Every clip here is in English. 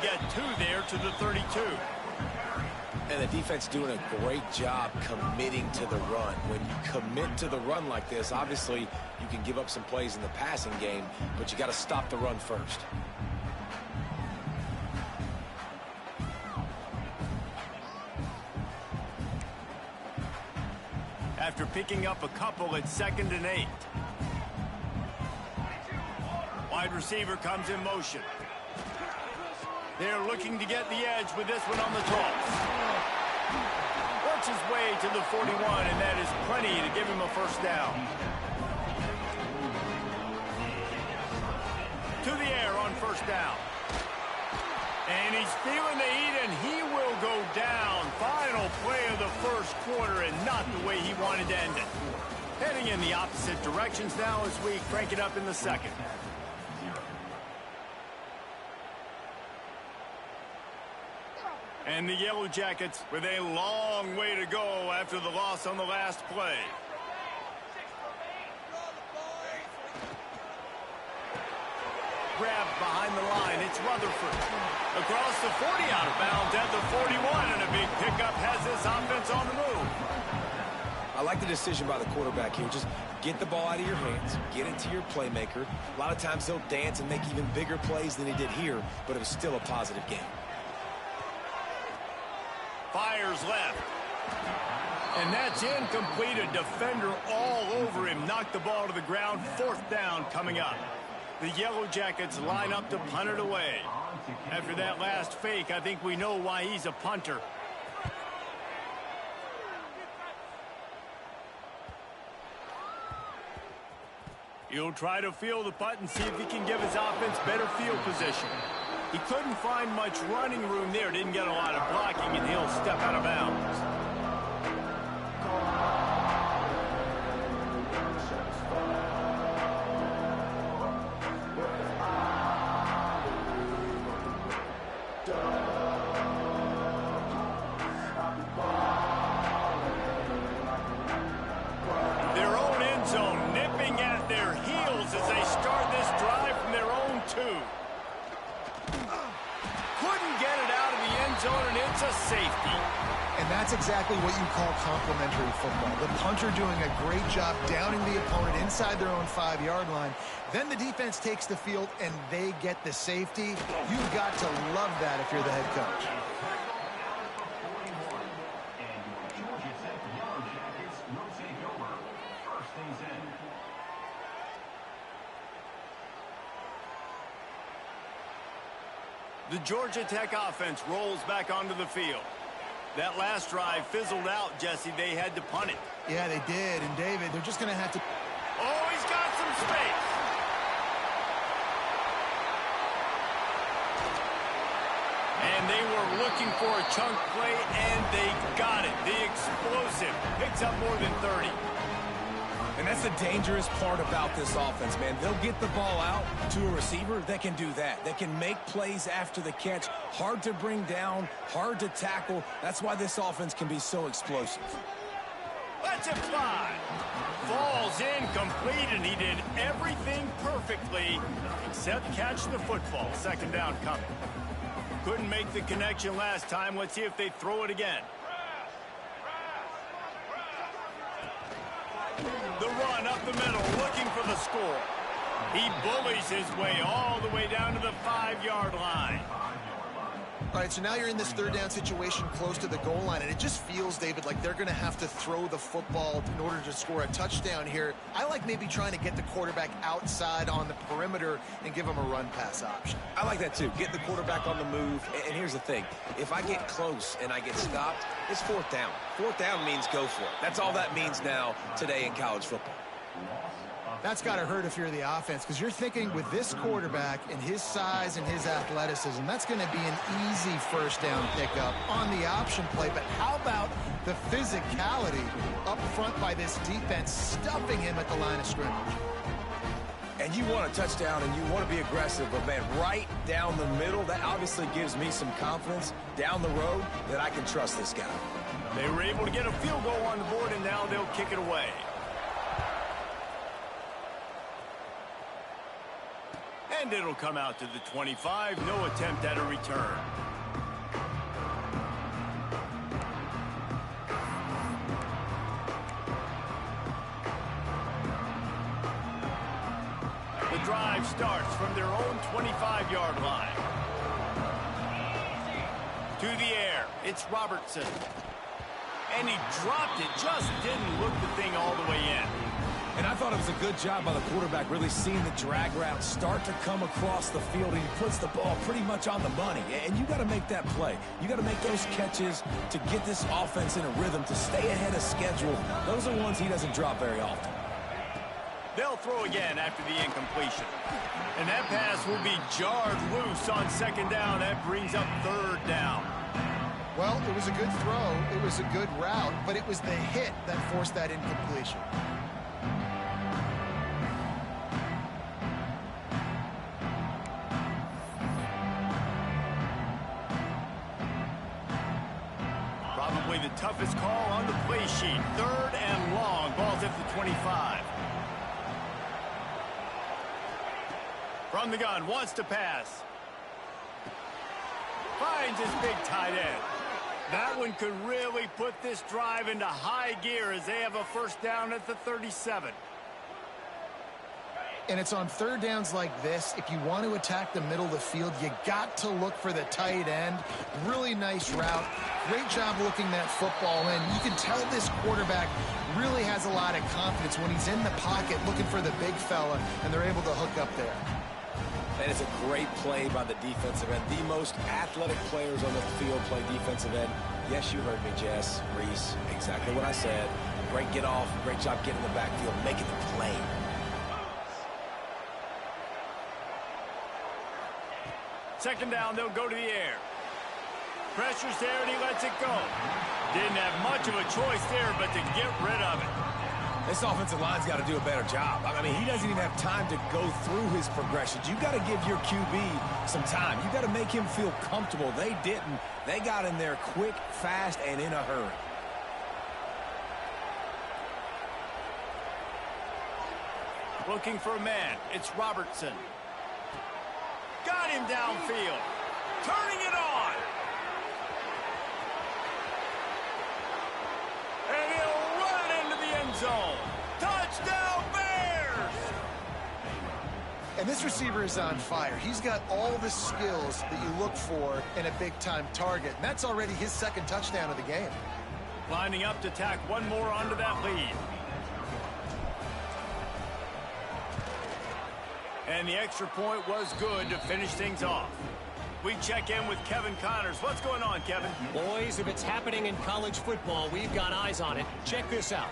get 2 there to the 32. And the defense doing a great job committing to the run. When you commit to the run like this, obviously you can give up some plays in the passing game, but you got to stop the run first. After picking up a couple, it's 2nd and 8. Wide receiver comes in motion. They're looking to get the edge with this one on the toss. Works his way to the 41, and that is plenty to give him a first down. To the air on first down. And he's feeling the heat, and he will go down. Final play of the first quarter, and not the way he wanted to end it. Heading in the opposite directions now as we crank it up in the second. And the Yellow Jackets with a long way to go after the loss on the last play. Grabbed behind the line. It's Rutherford. Across the 40, out of bounds at the 41, and a big pickup has this offense on the move. I like the decision by the quarterback here. Just get the ball out of your hands, get it to your playmaker. A lot of times they'll dance and make even bigger plays than he did here, but it was still a positive game. Fires left. And that's incomplete. A defender all over him. Knocked the ball to the ground. 4th down coming up. The Yellow Jackets line up to punt it away. After that last fake, I think we know why he's a punter. He'll try to field the punt and see if he can give his offense better field position. He couldn't find much running room there. Didn't get a lot of blocking, and he'll step out of bounds. Their own end zone nipping at their heels as they start this drive from their own 2. Couldn't get it out of the end zone, and it's a safety. And that's exactly what you call complementary football. The punter doing a great job downing the opponent inside their own 5-yard line. Then the defense takes the field, and they get the safety. You've got to love that if you're the head coach. The Georgia Tech offense rolls back onto the field. That last drive fizzled out, Jesse. They had to punt it. Yeah, they did. And, David, they're just going to have to... Oh, he's got some space. And they were looking for a chunk play, and they got it. The explosive picks up more than 30. And that's the dangerous part about this offense, man. They'll get the ball out to a receiver that can do that. That can make plays after the catch. Hard to bring down, hard to tackle. That's why this offense can be so explosive. Let's it fly. Falls incomplete, and he did everything perfectly except catch the football. 2nd down coming. Couldn't make the connection last time. Let's see if they throw it again. The run up the middle, looking for the score. He bullies his way all the way down to the 5-yard line. All right, so now you're in this 3rd down situation close to the goal line, and it just feels, David, like they're going to have to throw the football in order to score a touchdown here. I like maybe trying to get the quarterback outside on the perimeter and give him a run-pass option. I like that, too. Get the quarterback on the move. And here's the thing. If I get close and I get stopped, it's 4th down. 4th down means go for it. That's all that means now today in college football. That's got to hurt if you're the offense, because you're thinking with this quarterback and his size and his athleticism, that's going to be an easy 1st down pickup on the option play. But how about the physicality up front by this defense, stuffing him at the line of scrimmage? And you want a touchdown and you want to be aggressive, but, man, right down the middle, that obviously gives me some confidence down the road that I can trust this guy. They were able to get a field goal on the board, and now they'll kick it away. And And it'll come out to the 25. No attempt at a return. The drive starts from their own 25-yard line. To the air, it's Robertson. And he dropped it, just didn't look the thing all the way in. And I thought it was a good job by the quarterback, really seeing the drag route start to come across the field, and he puts the ball pretty much on the money. And you got to make that play. You got to make those catches to get this offense in a rhythm, to stay ahead of schedule. Those are ones he doesn't drop very often. They'll throw again after the incompletion. And that pass will be jarred loose on second down. That brings up third down. Well, it was a good throw. It was a good route, but it was the hit that forced that incompletion. Probably the toughest call on the play sheet. Third and long. Ball's at the 25. From the gun, wants to pass. Finds his big tight end. That one could really put this drive into high gear as they have a first down at the 37. And it's on third downs like this. If you want to attack the middle of the field, you got to look for the tight end. Really nice route. Great job looking that football in. You can tell this quarterback really has a lot of confidence when he's in the pocket looking for the big fella, and they're able to hook up there. And it's a great play by the defensive end. The most athletic players on the field play defensive end. Yes, you heard me, Jess, Reese. Exactly what I said. Great get off. Great job getting in the backfield, making the play. Second down, they'll go to the air. Pressure's there, and he lets it go. Didn't have much of a choice there, but to get rid of it. This offensive line's got to do a better job. I mean, he doesn't even have time to go through his progressions. You got to give your QB some time. You got to make him feel comfortable. They didn't. They got in there quick, fast, and in a hurry. Looking for a man. It's Robertson. Got him downfield. Turning it on. And he'll run it into the end zone. Touchdown, Bears! And this receiver is on fire. He's got all the skills that you look for in a big-time target. And that's already his second touchdown of the game. Lining up to tack one more onto that lead. And the extra point was good to finish things off. We check in with Kevin Connors. What's going on, Kevin? Boys, if it's happening in college football, we've got eyes on it. Check this out.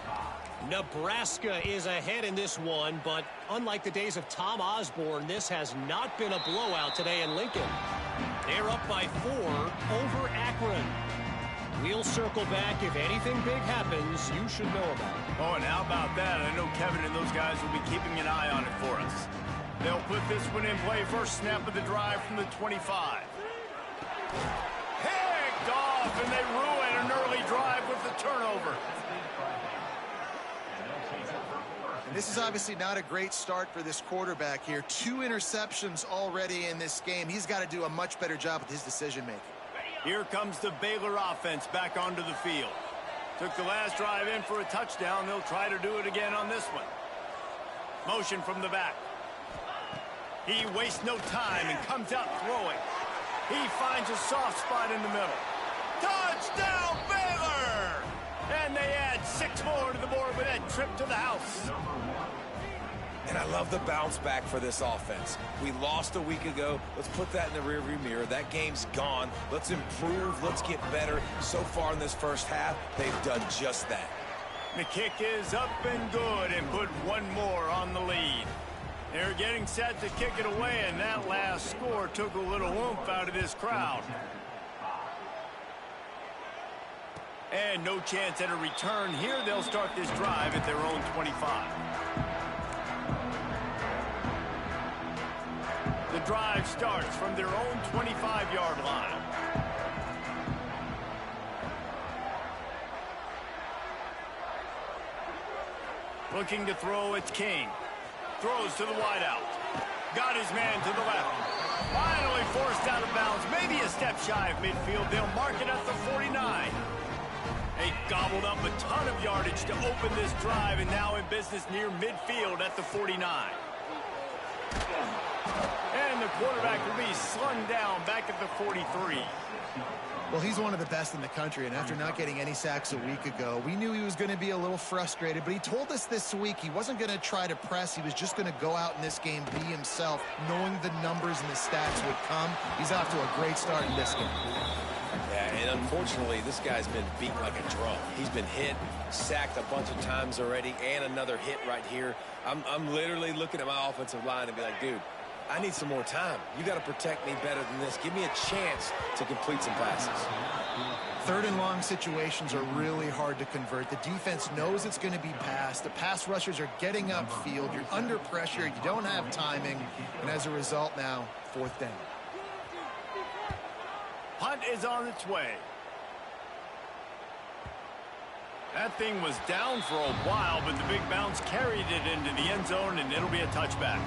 Nebraska is ahead in this one, but unlike the days of Tom Osborne, this has not been a blowout today in Lincoln. They're up by 4 over Akron. We'll circle back. If anything big happens, you should know about it. Oh, and how about that? I know Kevin and those guys will be keeping an eye on it for us. They'll put this one in play. First snap of the drive from the 25. Picked off, and they ruin an early drive with the turnover. And this is obviously not a great start for this quarterback here. 2 interceptions already in this game. He's got to do a much better job with his decision-making. Here comes the Baylor offense back onto the field. Took the last drive in for a touchdown. They'll try to do it again on this one. Motion from the back. He wastes no time and comes out throwing. He finds a soft spot in the middle. Touchdown, Baylor! And they add 6 more to the board with that trip to the house. And I love the bounce back for this offense. We lost a week ago. Let's put that in the rearview mirror. That game's gone. Let's improve. Let's get better. So far in this first half, they've done just that. The kick is up and good and put one more on the lead. They're getting set to kick it away, and that last score took a little oomph out of this crowd. And no chance at a return here. They'll start this drive at their own 25. The drive starts from their own 25-yard line. Looking to throw, it's King. Throws to the wideout. Got his man to the left. Finally forced out of bounds. Maybe a step shy of midfield. They'll mark it at the 49. They gobbled up a ton of yardage to open this drive, and now in business near midfield at the 49. And the quarterback will be slung down back at the 43. Well, he's one of the best in the country, and after not getting any sacks a week ago, we knew he was going to be a little frustrated, but he told us this week he wasn't going to try to press. He was just going to go out in this game, be himself, knowing the numbers and the stats would come. He's off to a great start in this game. Yeah, and unfortunately, this guy's been beat like a drum. He's been hit, sacked a bunch of times already, and another hit right here. I'm literally looking at my offensive line and be like, dude, I need some more time. You got to protect me better than this. Give me a chance to complete some passes. Third and long situations are really hard to convert. The defense knows it's going to be passed. The pass rushers are getting upfield. You're under pressure. You don't have timing. And as a result now, fourth down. Punt is on its way. That thing was down for a while, but the big bounce carried it into the end zone, and it'll be a touchback.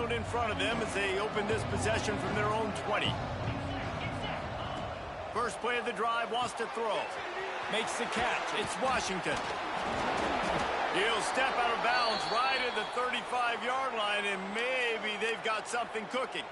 In front of them as they open this possession from their own 20. First play of the drive, wants to throw. Makes the catch. It's Washington. He'll step out of bounds right at the 35-yard line, and maybe they've got something cooking.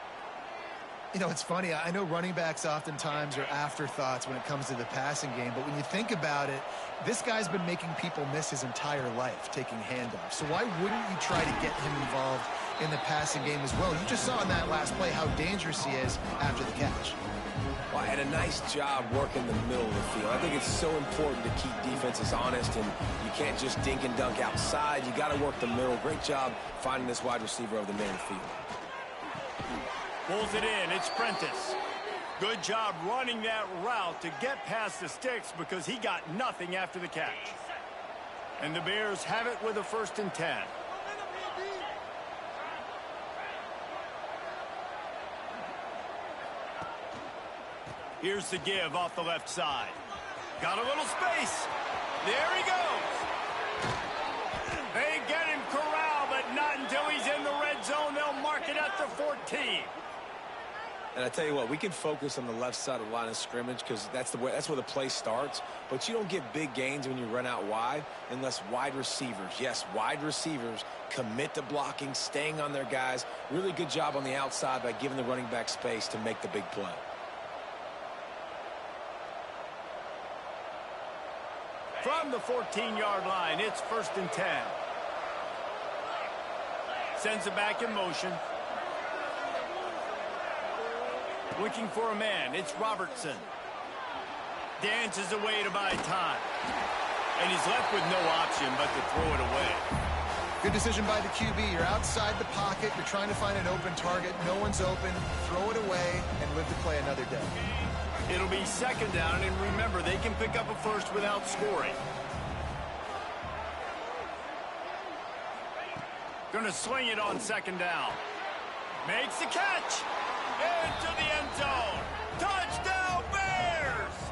You know, it's funny. I know running backs oftentimes are afterthoughts when it comes to the passing game, but when you think about it, this guy's been making people miss his entire life taking handoffs. So why wouldn't you try to get him involved in the passing game as well? You just saw in that last play how dangerous he is after the catch. Well, and a nice job working the middle of the field. I think it's so important to keep defenses honest, and you can't just dink and dunk outside. You got to work the middle. Great job finding this wide receiver over the middle of the field. Pulls it in. It's Prentice. Good job running that route to get past the sticks because he got nothing after the catch. And the Bears have it with a 1st and 10. Here's the give off the left side. Got a little space. There he goes. They get him corralled, but not until he's in the red zone. They'll mark it at the 14. And I tell you what, we can focus on the left side of the line of scrimmage because that's where the play starts. But you don't get big gains when you run out wide unless wide receivers, yes, wide receivers, commit to blocking, staying on their guys. Really good job on the outside by giving the running back space to make the big play. From the 14-yard line, it's 1st and 10. Sends it back in motion. Looking for a man. It's Robertson. Dances away to buy time. And he's left with no option but to throw it away. Good decision by the QB. You're outside the pocket. You're trying to find an open target. No one's open. Throw it away and live to play another day. It'll be 2nd down, and remember, they can pick up a first without scoring. Gonna swing it on 2nd down. Makes the catch. Into the end zone. Touchdown, Bears!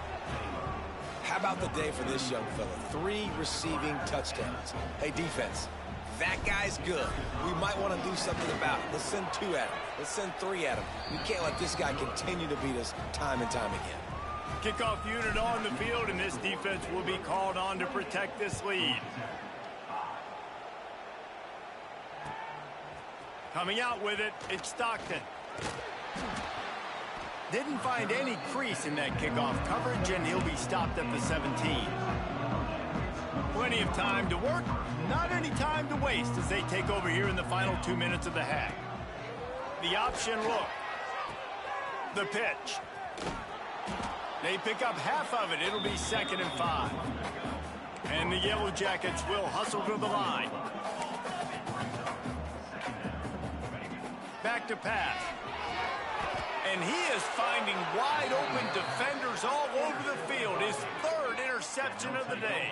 How about the day for this young fella? 3 receiving touchdowns. Hey, defense, that guy's good. We might want to do something about it. Let's send 2 at him. Let's send 3 at him. We can't let this guy continue to beat us time and time again. Kickoff unit on the field, and this defense will be called on to protect this lead. Coming out with it, it's Stockton. Didn't find any crease in that kickoff coverage, and he'll be stopped at the 17. Plenty of time to work, not any time to waste as they take over here in the final 2 minutes of the half. The option look. The pitch. They pick up half of it. It'll be 2nd and 5. And the Yellow Jackets will hustle to the line. Back to pass. And he is finding wide open defenders all over the field. His 3rd interception of the day.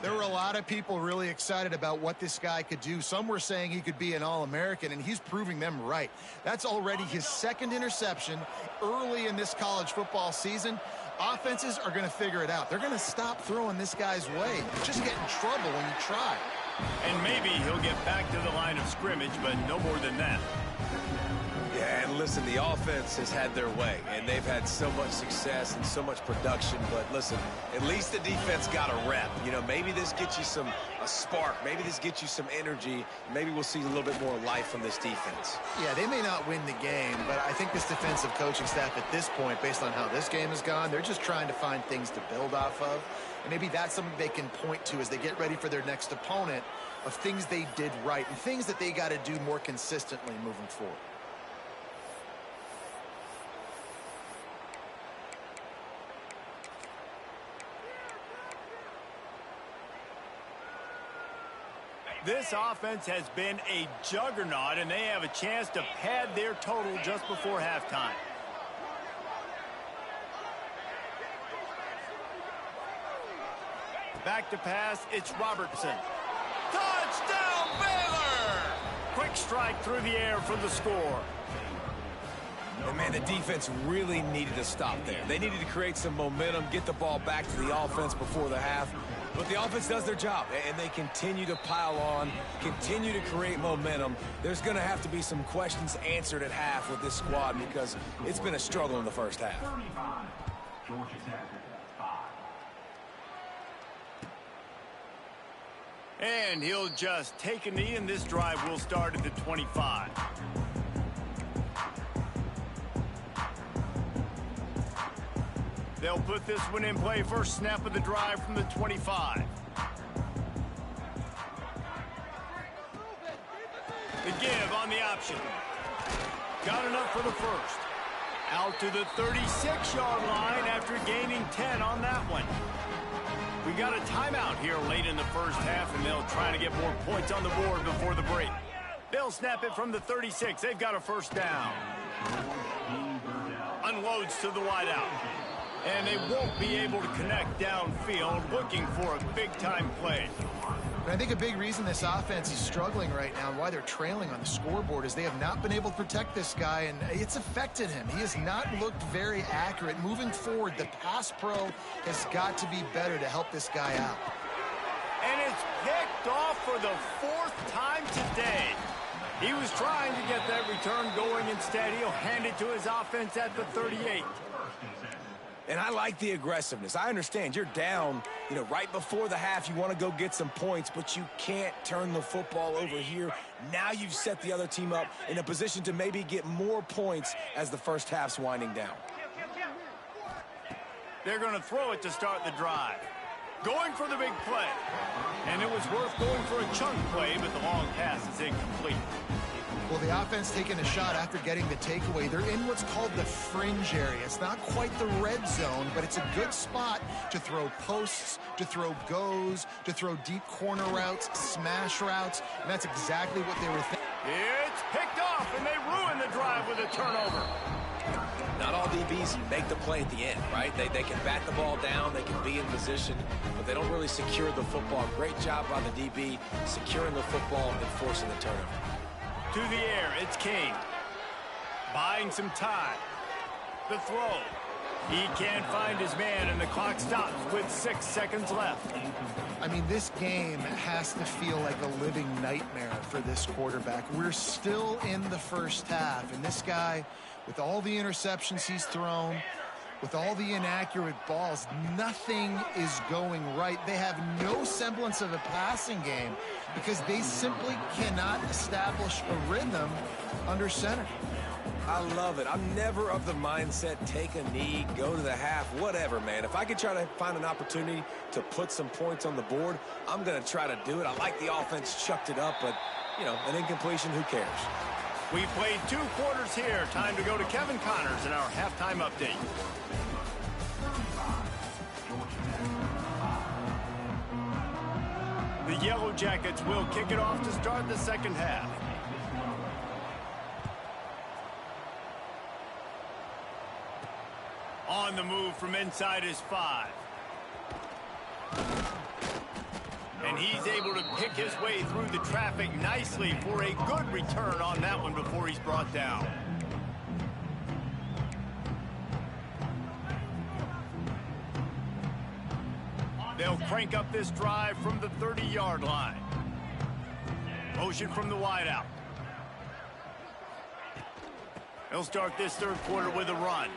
There were a lot of people really excited about what this guy could do. Some were saying he could be an All-American, and he's proving them right. That's already his second interception early in this college football season. Offenses are going to figure it out. They're going to stop throwing this guy's way. You just get in trouble when you try. And maybe he'll get back to the line of scrimmage, but no more than that. Yeah, and listen, the offense has had their way, and they've had so much success and so much production. But listen, at least the defense got a rep. You know, maybe this gets you a spark. Maybe this gets you some energy. Maybe we'll see a little bit more life from this defense. Yeah, they may not win the game, but I think this defensive coaching staff at this point, based on how this game has gone, they're just trying to find things to build off of. And maybe that's something they can point to as they get ready for their next opponent, of things they did right and things that they got to do more consistently moving forward. This offense has been a juggernaut, and they have a chance to pad their total just before halftime. Back to pass, it's Robertson. Touchdown, Baylor! Quick strike through the air for the score. And, man, the defense really needed to stop there. They needed to create some momentum, get the ball back to the offense before the half. But the offense does their job, and they continue to pile on, continue to create momentum. There's going to have to be some questions answered at half with this squad because it's been a struggle in the first half. And he'll just take a knee, and this drive will start at the 25. They'll put this one in play. First snap of the drive from the 25. The give on the option. Got enough for the first. Out to the 36-yard line after gaining 10 on that one. We got a timeout here late in the first half, and they'll try to get more points on the board before the break. They'll snap it from the 36. They've got a first down. Unloads to the wideout. And they won't be able to connect downfield, looking for a big-time play. And I think a big reason this offense is struggling right now and why they're trailing on the scoreboard is they have not been able to protect this guy, and it's affected him. He has not looked very accurate. Moving forward, the pass pro has got to be better to help this guy out. And it's picked off for the fourth time today. He was trying to get that return going. Instead, he'll hand it to his offense at the 38. And I like the aggressiveness. I understand you're down, you know, right before the half. You want to go get some points, but you can't turn the football over here. Now you've set the other team up in a position to maybe get more points as the first half's winding down. They're going to throw it to start the drive. Going for the big play. And it was worth going for a chunk play, but the long pass is incomplete. Well, the offense taking a shot after getting the takeaway. They're in what's called the fringe area. It's not quite the red zone, but it's a good spot to throw posts, to throw goes, to throw deep corner routes, smash routes, and that's exactly what they were thinking. It's picked off, and they ruin the drive with a turnover. Not all DBs make the play at the end, right? They can bat the ball down, they can be in position, but they don't really secure the football. Great job by the DB securing the football and forcing the turnover. To the air, it's King. Buying some time. The throw. He can't find his man, and the clock stops with 6 seconds left. I mean, this game has to feel like a living nightmare for this quarterback. We're still in the first half, and this guy, with all the interceptions he's thrown, with all the inaccurate balls, nothing is going right. They have no semblance of a passing game because they simply cannot establish a rhythm under center. I love it. I'm never of the mindset, take a knee, go to the half, whatever, man. If I could try to find an opportunity to put some points on the board, I'm going to try to do it. I like the offense chucked it up, but, you know, an incompletion, who cares? We played 2 quarters here. Time to go to Kevin Connors in our halftime update. The Yellow Jackets will kick it off to start the second half. On the move from inside his 5. And he's able to pick his way through the traffic nicely for a good return on that one before he's brought down. They'll crank up this drive from the 30-yard line. Motion from the wideout. They'll start this third quarter with a run.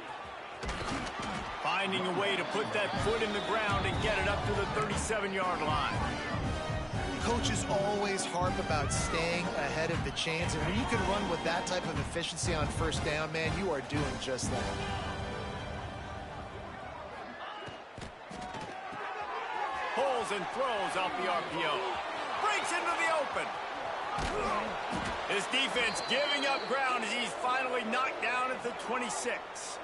Finding a way to put that foot in the ground and get it up to the 37-yard line. Coaches always harp about staying ahead of the chains, and when you can run with that type of efficiency on first down, man, you are doing just that. Pulls and throws off the RPO. Breaks into the open. His defense giving up ground as he's finally knocked down at the 26.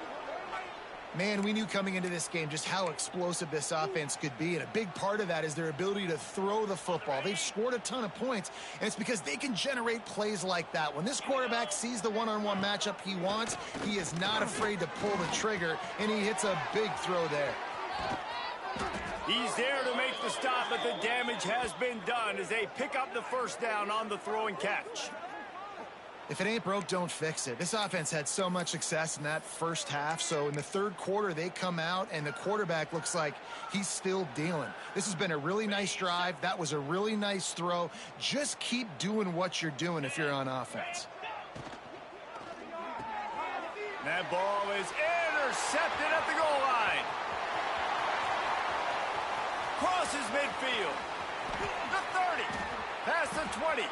Man, we knew coming into this game just how explosive this offense could be, and a big part of that is their ability to throw the football. They've scored a ton of points, and it's because they can generate plays like that. When this quarterback sees the one-on-one matchup he wants, he is not afraid to pull the trigger, and he hits a big throw there. He's there to make the stop, but the damage has been done as they pick up the first down on the throw and catch. If it ain't broke, don't fix it. This offense had so much success in that first half, so in the third quarter, they come out, and the quarterback looks like he's still dealing. This has been a really nice drive. That was a really nice throw. Just keep doing what you're doing if you're on offense. That ball is intercepted at the goal line. Crosses midfield. The 30. Past the 20.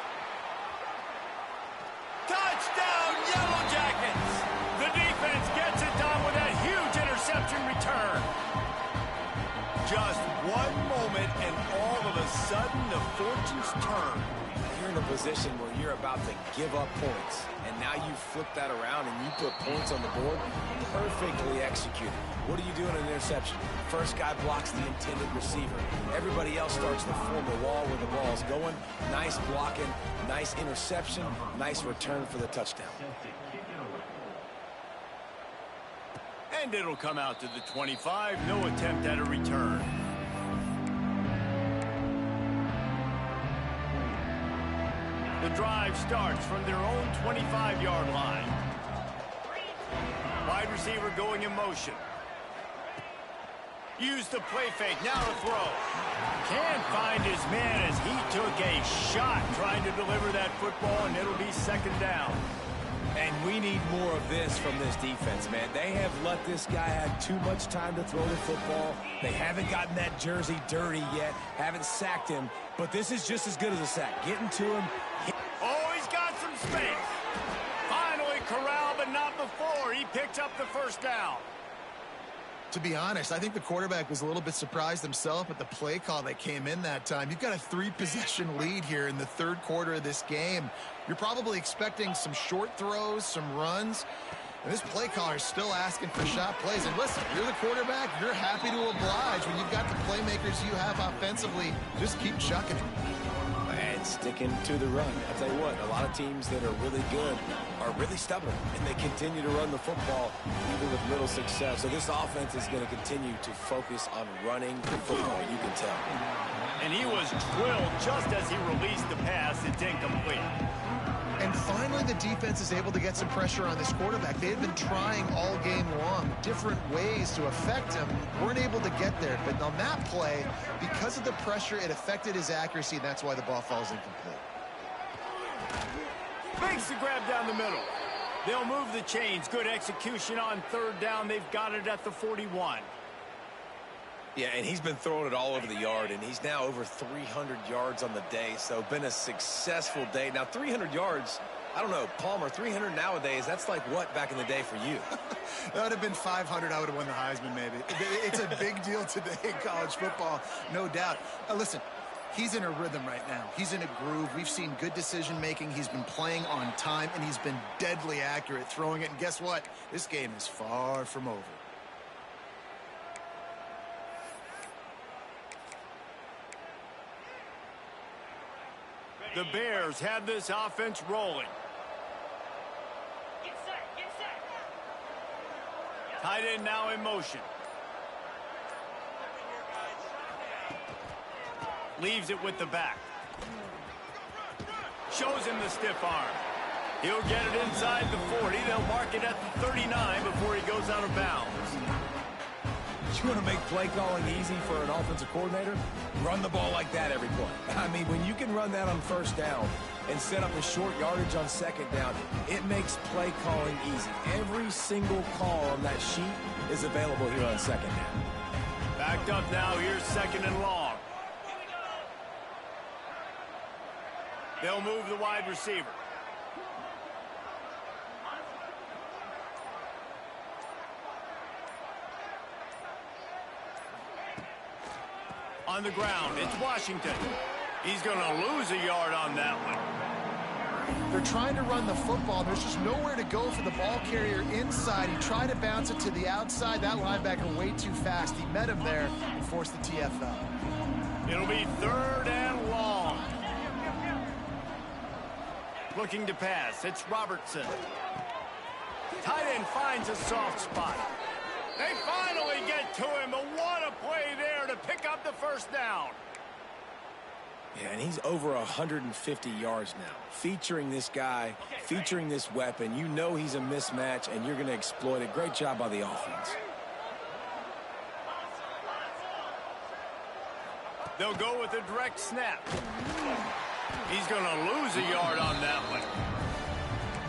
Touchdown, Yellow Jackets! The defense gets it done with that huge interception return. Just one moment, and all of a sudden, the fortunes turn. You're in a position where you're about to give up points, and now you flip that around and you put points on the board. Perfectly executed. What do you do in an interception? First guy blocks the intended receiver. Everybody else starts to form a wall where the ball's going. Nice blocking, nice interception, nice return for the touchdown. And it'll come out to the 25. No attempt at a return. The drive starts from their own 25-yard line. Wide receiver going in motion. Use the play fake, now to throw. Can't find his man as he took a shot trying to deliver that football, and it'll be second down. And we need more of this from this defense, man. They have let this guy have too much time to throw the football. They haven't gotten that jersey dirty yet, haven't sacked him, but this is just as good as a sack. Getting to him. Oh, he's got some space. Finally corralled, but not before. He picked up the first down. To be honest, I think the quarterback was a little bit surprised himself at the play call that came in that time. You've got a 3-possession lead here in the third quarter of this game. You're probably expecting some short throws, some runs. And this play caller is still asking for shot plays. And listen, you're the quarterback. You're happy to oblige. When you've got the playmakers you have offensively, just keep chucking it. And sticking to the run. I'll tell you what, a lot of teams that are really good are really stubborn, and they continue to run the football even with little success. So this offense is going to continue to focus on running the football, you can tell. And he was drilled just as he released the pass. It's incomplete. And finally, the defense is able to get some pressure on this quarterback. They had been trying all game long different ways to affect him. Weren't able to get there. But on that play, because of the pressure, it affected his accuracy, and that's why the ball falls incomplete. Makes the grab down the middle. They'll move the chains. Good execution on third down. They've got it at the 41. Yeah, and he's been throwing it all over the yard, and he's now over 300 yards on the day, so been a successful day. Now, 300 yards, I don't know, Palmer, 300 nowadays, that's like what back in the day for you? That would have been 500. I would have won the Heisman, maybe. It's a big deal today in college football, no doubt. Listen, he's in a rhythm right now. He's in a groove. We've seen good decision-making. He's been playing on time, and he's been deadly accurate throwing it. And guess what? This game is far from over. The Bears have this offense rolling. Tight end now in motion. Leaves it with the back. Shows him the stiff arm. He'll get it inside the 40. They'll mark it at the 39 before he goes out of bounds. You want to make play calling easy for an offensive coordinator? Run the ball like that every play. I mean, when you can run that on first down and set up a short yardage on second down, it makes play calling easy. Every single call on that sheet is available here on second down. Backed up now. Here's second and long. They'll move the wide receiver. On the ground, it's Washington. He's going to lose a yard on that one. They're trying to run the football. There's just nowhere to go for the ball carrier inside. He tried to bounce it to the outside. That linebacker way too fast. He met him there and forced the TFL. It'll be third and long. Looking to pass. It's Robertson. Tight end finds a soft spot. They finally get to him, but what a play there to pick up the first down. Yeah, and he's over 150 yards now. Featuring this guy, featuring this weapon, you know he's a mismatch, and you're going to exploit it. Great job by the offense. They'll go with a direct snap. He's going to lose a yard on that one.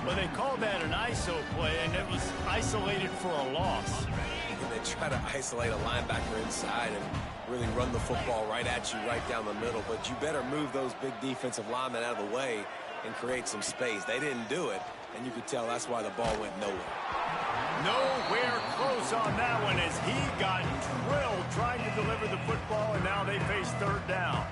Well, they called that an ISO play, and it was isolated for a loss. And they try to isolate a linebacker inside and really run the football right at you, right down the middle. But you better move those big defensive linemen out of the way and create some space. They didn't do it, and you could tell that's why the ball went nowhere. Nowhere close on that one as he got drilled trying to deliver the football, and now they face third down.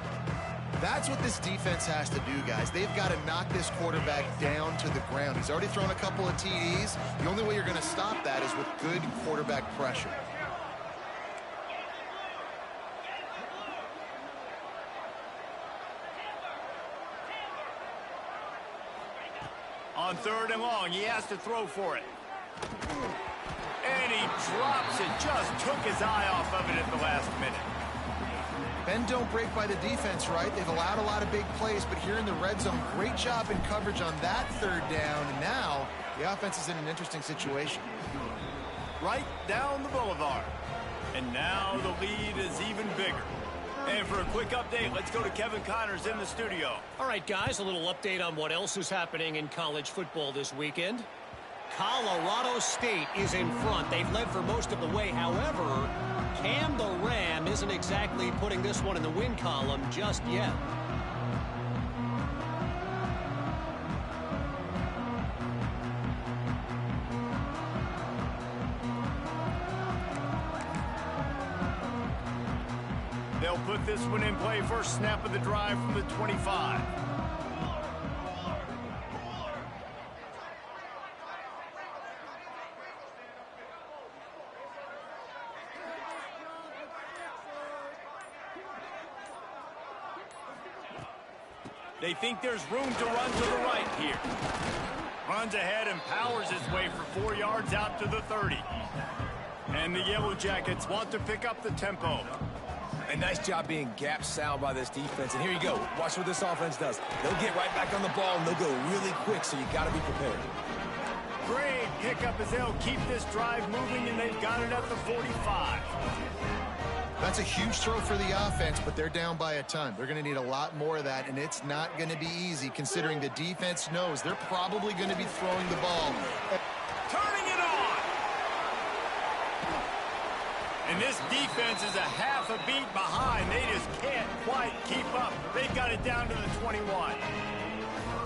That's what this defense has to do, guys. They've got to knock this quarterback down to the ground. He's already thrown a couple of TDs. The only way you're going to stop that is with good quarterback pressure. On third and long, he has to throw for it. And he drops it. Just took his eye off of it at the last minute. Bend don't break by the defense, right? They've allowed a lot of big plays, but here in the red zone, great job in coverage on that third down. And now the offense is in an interesting situation. Right down the boulevard. And now the lead is even bigger. And for a quick update, let's go to Kevin Connors in the studio. All right, guys, a little update on what else is happening in college football this weekend. Colorado State is in front. They've led for most of the way. However, Cam the Ram isn't exactly putting this one in the win column just yet. They'll put this one in play. First snap of the drive from the 25. They think there's room to run to the right here. Runs ahead and powers his way for 4 yards out to the 30. And the Yellow Jackets want to pick up the tempo. A nice job being gap sound by this defense. And here you go. Watch what this offense does. They'll get right back on the ball, and they'll go really quick, so you got to be prepared. Great pickup as they'll keep this drive moving, and they've got it at the 45. That's a huge throw for the offense, but they're down by a ton. They're going to need a lot more of that, and it's not going to be easy considering the defense knows they're probably going to be throwing the ball. Turning it on! And this defense is a half a beat behind. They just can't quite keep up. They've got it down to the 21.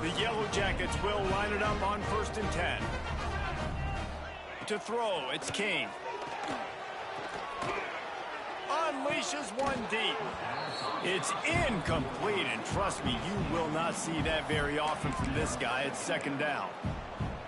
The Yellow Jackets will line it up on 1st and 10. To throw, it's King. Unleashes one deep. It's incomplete, and trust me, you will not see that very often from this guy. It's 2nd down.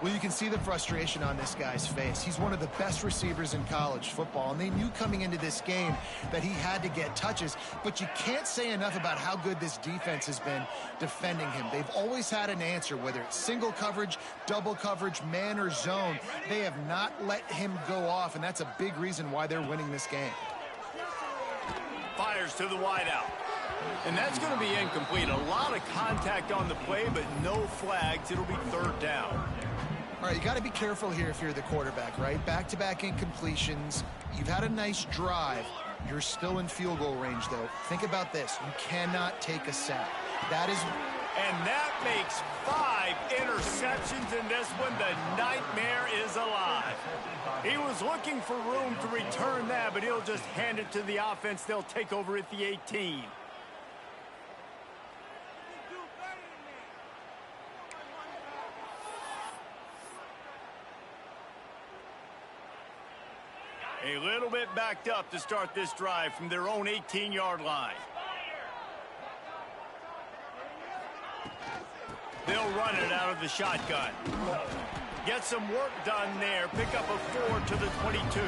Well, you can see the frustration on this guy's face. He's one of the best receivers in college football, and they knew coming into this game that he had to get touches, but you can't say enough about how good this defense has been defending him. They've always had an answer, whether it's single coverage, double coverage, man or zone. They have not let him go off, and that's a big reason why they're winning this game. Fires to the wideout. And that's going to be incomplete. A lot of contact on the play, but no flags. It'll be third down. All right, you got to be careful here if you're the quarterback, right? Back-to-back incompletions. You've had a nice drive. You're still in field goal range, though. Think about this. You cannot take a sack. That is... And that makes 5 interceptions in this one. The nightmare is alive. He was looking for room to return that, but he'll just hand it to the offense. They'll take over at the 18. A little bit backed up to start this drive from their own 18-yard line. They'll run it out of the shotgun. Get some work done there. Pick up a 4 to the 22.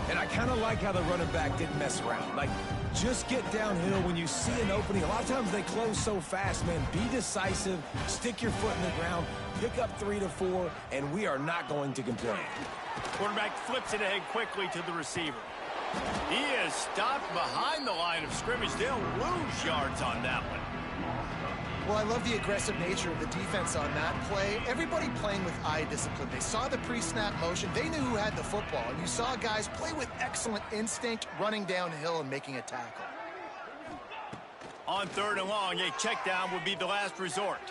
And I kind of like how the running back didn't mess around. Like, just get downhill when you see an opening. A lot of times they close so fast, man. Be decisive. Stick your foot in the ground. Pick up 3 to 4, and we are not going to complain. Quarterback flips it ahead quickly to the receiver. He is stopped behind the line of scrimmage. They'll lose yards on that one. Well, I love the aggressive nature of the defense on that play. Everybody playing with eye discipline. They saw the pre-snap motion. They knew who had the football. And you saw guys play with excellent instinct, running downhill and making a tackle. On 3rd and long, a check down would be the last resort.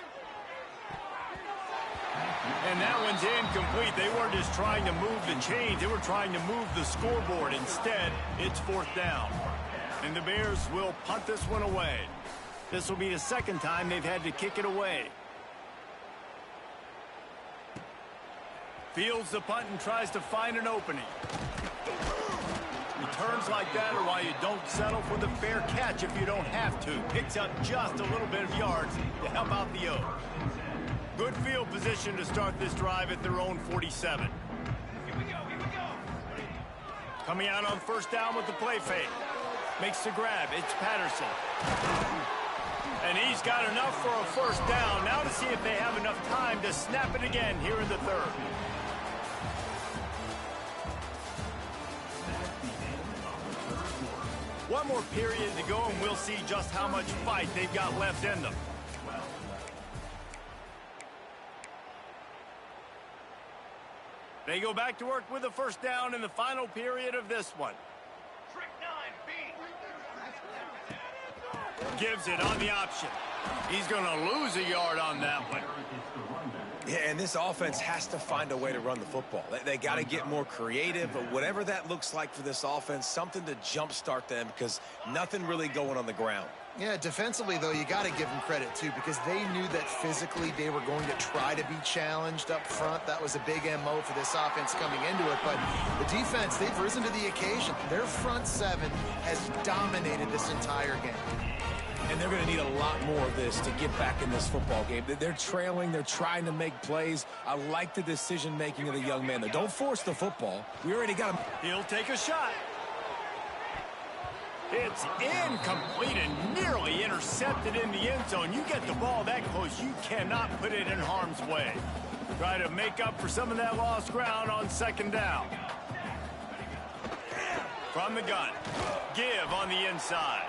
And that one's incomplete. They weren't just trying to move the chains. They were trying to move the scoreboard. Instead, it's 4th down. And the Bears will punt this one away. This will be the second time they've had to kick it away. Fields the punt and tries to find an opening. Returns like that are why you don't settle for the fair catch if you don't have to. Picks up just a little bit of yards to help out the O. Good field position to start this drive at their own 47. Here we go. Coming out on 1st down with the play fake. Makes the grab. It's Patterson. And he's got enough for a 1st down. Now to see if they have enough time to snap it again here in the 3rd. One more period to go, and we'll see just how much fight they've got left in them. They go back to work with a 1st down in the final period of this one. Gives it on the option. He's going to lose a yard on that one. Yeah, and this offense has to find a way to run the football. They got to get more creative, but whatever that looks like for this offense, something to jumpstart them because nothing really going on the ground. Yeah, defensively, though, you got to give them credit, too, because they knew that physically they were going to try to be challenged up front. That was a big MO for this offense coming into it. But the defense, they've risen to the occasion. Their front 7 has dominated this entire game. And they're going to need a lot more of this to get back in this football game. They're trailing. They're trying to make plays. I like the decision-making of the young man. Don't force the football. We already got him. He'll take a shot. It's incomplete and nearly intercepted in the end zone. You get the ball that close, you cannot put it in harm's way. Try to make up for some of that lost ground on 2nd down. From the gun. Give on the inside.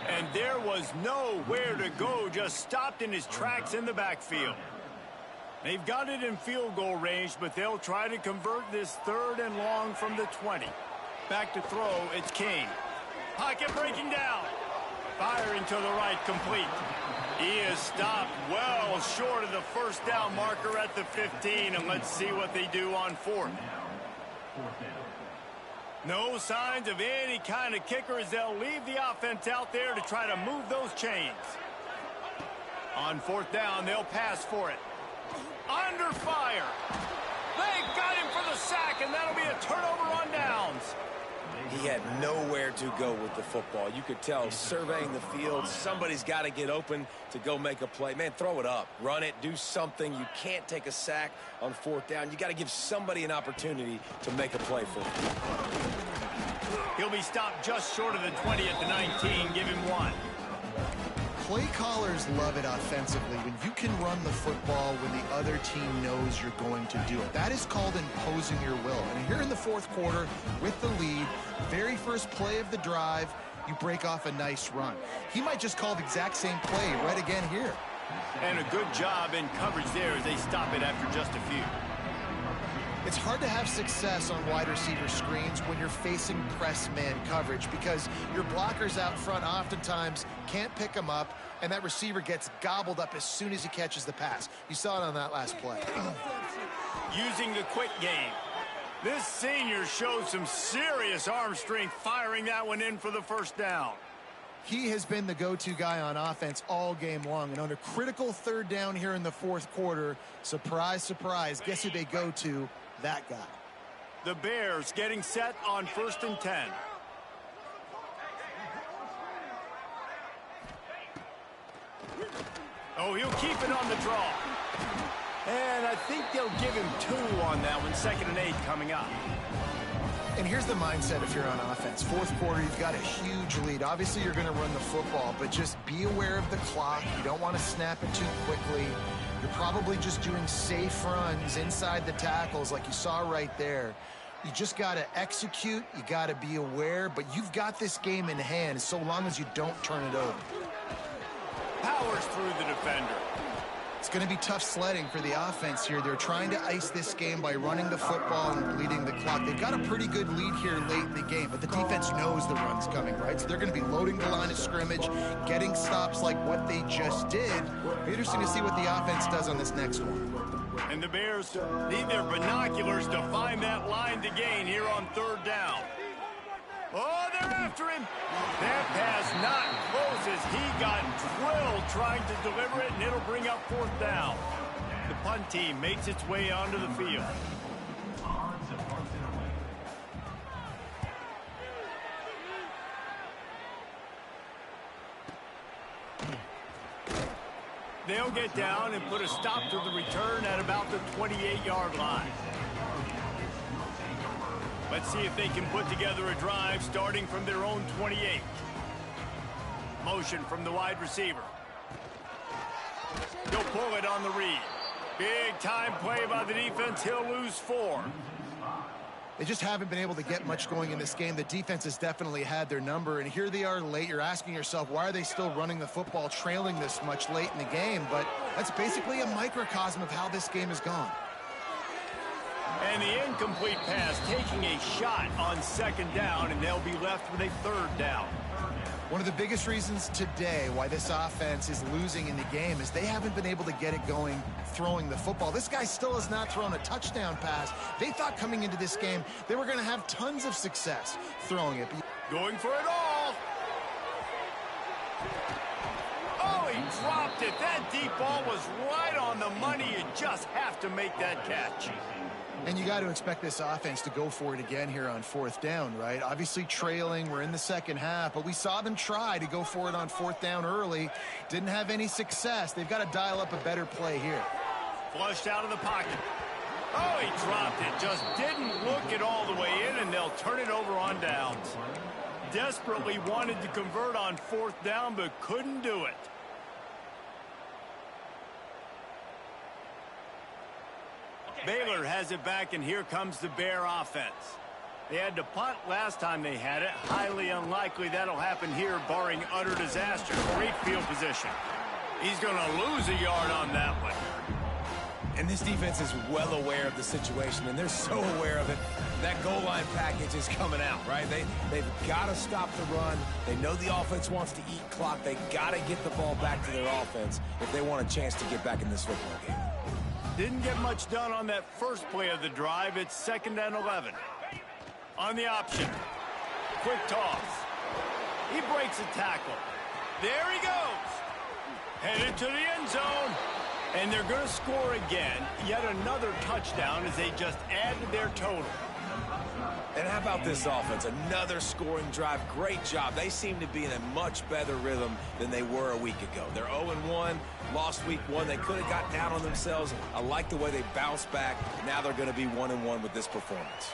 And there was nowhere to go, just stopped in his tracks in the backfield. They've got it in field goal range, but they'll try to convert this 3rd and long from the 20. Back to throw, it's King. Pocket breaking down. Firing to the right, complete. He is stopped well short of the 1st down marker at the 15, and let's see what they do on 4th. No signs of any kind of kicker as they'll leave the offense out there to try to move those chains. On 4th down, they'll pass for it. Under fire. They got him for the sack, and that'll be a turnover on downs. He had nowhere to go with the football. You could tell surveying the field, somebody's got to get open to go make a play. Man, throw it up, run it, do something. You can't take a sack on 4th down. You got to give somebody an opportunity to make a play for him. He'll be stopped just short of the 20 at the 19. Give him 1. Play callers love it offensively when you can run the football when the other team knows you're going to do it. That is called imposing your will. And here in the 4th quarter with the lead, very first play of the drive, you break off a nice run. He might just call the exact same play right again here. And a good job in coverage there as they stop it after just a few. It's hard to have success on wide receiver screens when you're facing press man coverage because your blockers out front oftentimes can't pick them up, and that receiver gets gobbled up as soon as he catches the pass. You saw it on that last play. Using the quick game. This senior showed some serious arm strength firing that one in for the first down. He has been the go-to guy on offense all game long, and on a critical third down here in the fourth quarter, surprise, surprise, guess who they go to? That guy. The Bears getting set on 1st and 10. Oh, he'll keep it on the draw. And I think they'll give him 2 on that one. 2nd and 8 coming up. And here's the mindset if you're on offense. Fourth quarter, you've got a huge lead. Obviously, you're going to run the football, but just be aware of the clock. You don't want to snap it too quickly. You're probably just doing safe runs inside the tackles like you saw right there. You just got to execute. You got to be aware, but you've got this game in hand so long as you don't turn it over. Powers through the defender. It's going to be tough sledding for the offense here. They're trying to ice this game by running the football and bleeding the clock. They've got a pretty good lead here late in the game, but the defense knows the run's coming, right? So they're going to be loading the line of scrimmage, getting stops like what they just did. It'll be interesting to see what the offense does on this next one. And the Bears need their binoculars to find that line to gain here on 3rd down. Oh, they're after him. That pass not close as he got drilled trying to deliver it, and it'll bring up 4th down. The punt team makes its way onto the field. They'll get down and put a stop to the return at about the 28-yard line. Let's see if they can put together a drive starting from their own 28. Motion from the wide receiver. He'll pull it on the read. Big time play by the defense. He'll lose 4. They just haven't been able to get much going in this game. The defense has definitely had their number, and here they are late. You're asking yourself, why are they still running the football, trailing this much late in the game? But that's basically a microcosm of how this game has gone. And the incomplete pass taking a shot on 2nd down, and they'll be left with a 3rd down. One of the biggest reasons today why this offense is losing in the game is they haven't been able to get it going throwing the football. This guy still has not thrown a touchdown pass. They thought coming into this game they were going to have tons of success throwing it. Going for it all. Oh, he dropped it. That deep ball was right on the money. You just have to make that catch. And you got to expect this offense to go for it again here on 4th down, right? Obviously trailing, we're in the second half, but we saw them try to go for it on 4th down early. Didn't have any success. They've got to dial up a better play here. Flushed out of the pocket. Oh, he dropped it. Just didn't look it all the way in, and they'll turn it over on downs. Desperately wanted to convert on 4th down, but couldn't do it. Baylor has it back, and here comes the Bear offense. They had to punt last time they had it. Highly unlikely that'll happen here, barring utter disaster. Great field position. He's going to lose a yard on that one. And this defense is well aware of the situation, and they're so aware of it. That goal line package is coming out, right? They've got to stop the run. They know the offense wants to eat clock. They got to get the ball back to their offense if they want a chance to get back in this football game. Didn't get much done on that first play of the drive. It's 2nd and 11. On the option. Quick toss. He breaks a tackle. There he goes. Headed to the end zone. And they're going to score again. Yet another touchdown as they just add to their total. And how about this offense? Another scoring drive. Great job. They seem to be in a much better rhythm than they were a week ago. They're 0-1, lost week 1. They could have got down on themselves. I like the way they bounced back. Now they're going to be 1-1 with this performance.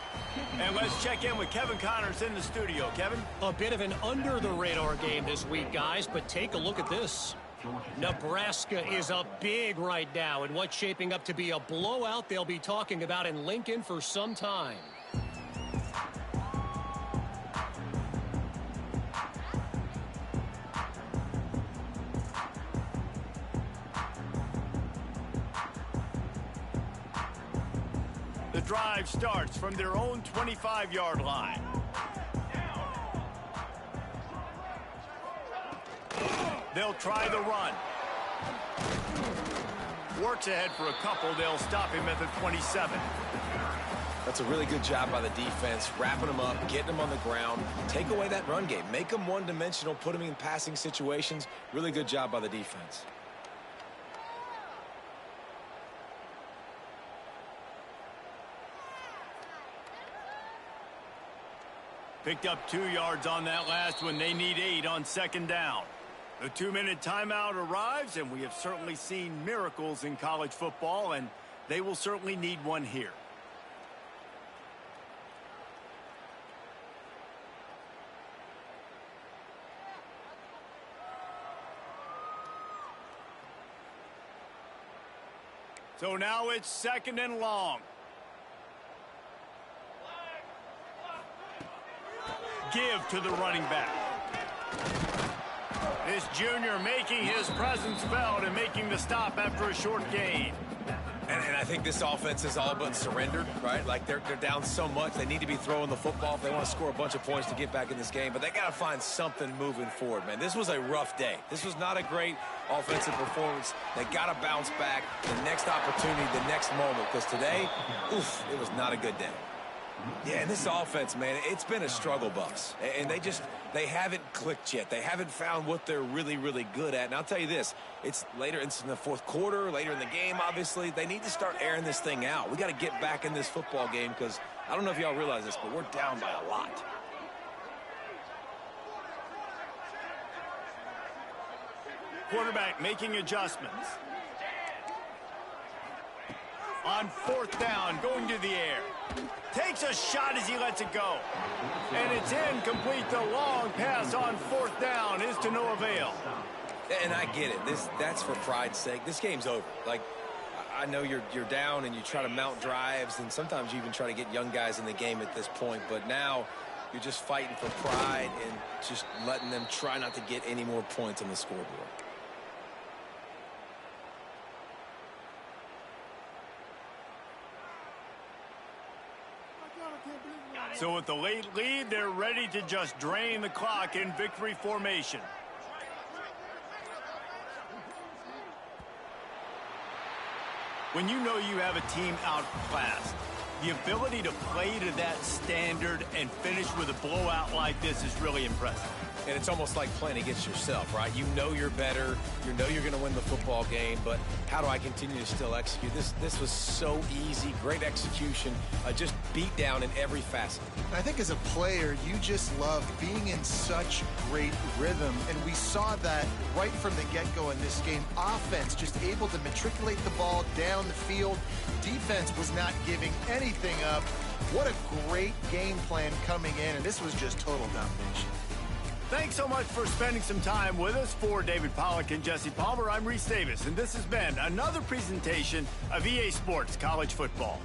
And let's check in with Kevin Connors in the studio. Kevin? A bit of an under-the-radar game this week, guys, but take a look at this. Nebraska is up big right now in what's shaping up to be a blowout they'll be talking about in Lincoln for some time. drive starts from their own 25-yard line. They'll try the run. Works ahead for a couple. They'll stop him at the 27. That's a really good job by the defense, wrapping them up, getting them on the ground. Take away that run game. Make them one-dimensional, put them in passing situations. Really good job by the defense. Picked up 2 yards on that last one. They need 8 on second down. The 2-minute timeout arrives, and we have certainly seen miracles in college football, and they will certainly need one here. So now it's 2nd and long. Give to the running back. This junior making his presence felt and making the stop after a short gain. And I think this offense is all but surrendered, right? Like they're down so much. They need to be throwing the football if they want to score a bunch of points to get back in this game. But they got to find something moving forward, man. This was a rough day. This was not a great offensive performance. They got to bounce back the next opportunity, the next moment. Because today, oof, it was not a good day. Yeah, and this offense, man, it's been a struggle bus. And they haven't clicked yet. They haven't found what they're really, really good at. And I'll tell you this, it's later, it's in the fourth quarter, later in the game, obviously. They need to start airing this thing out. We got to get back in this football game because I don't know if y'all realize this, but we're down by a lot. Quarterback making adjustments. On 4th down, going to the air. Takes a shot as he lets it go. And it's incomplete. The long pass on 4th down is to no avail. And I get it. That's for pride's sake. This game's over. Like, I know you're down and you try to mount drives, and sometimes you even try to get young guys in the game at this point. But now you're just fighting for pride and just letting them try not to get any more points on the scoreboard. So with the late lead, they're ready to just drain the clock in victory formation. When you know you have a team outclassed, the ability to play to that standard and finish with a blowout like this is really impressive. And it's almost like playing against yourself, right? You know you're better. You know you're going to win the football game, but how do I continue to still execute? This was so easy. Great execution. Just beat down in every facet. I think as a player, you just love being in such great rhythm, and we saw that right from the get-go in this game. Offense just able to matriculate the ball down the field. Defense was not giving anything up. What a great game plan coming in, and this was just total domination. Thanks so much for spending some time with us. For David Pollack and Jesse Palmer, I'm Reese Davis, and this has been another presentation of EA Sports College Football.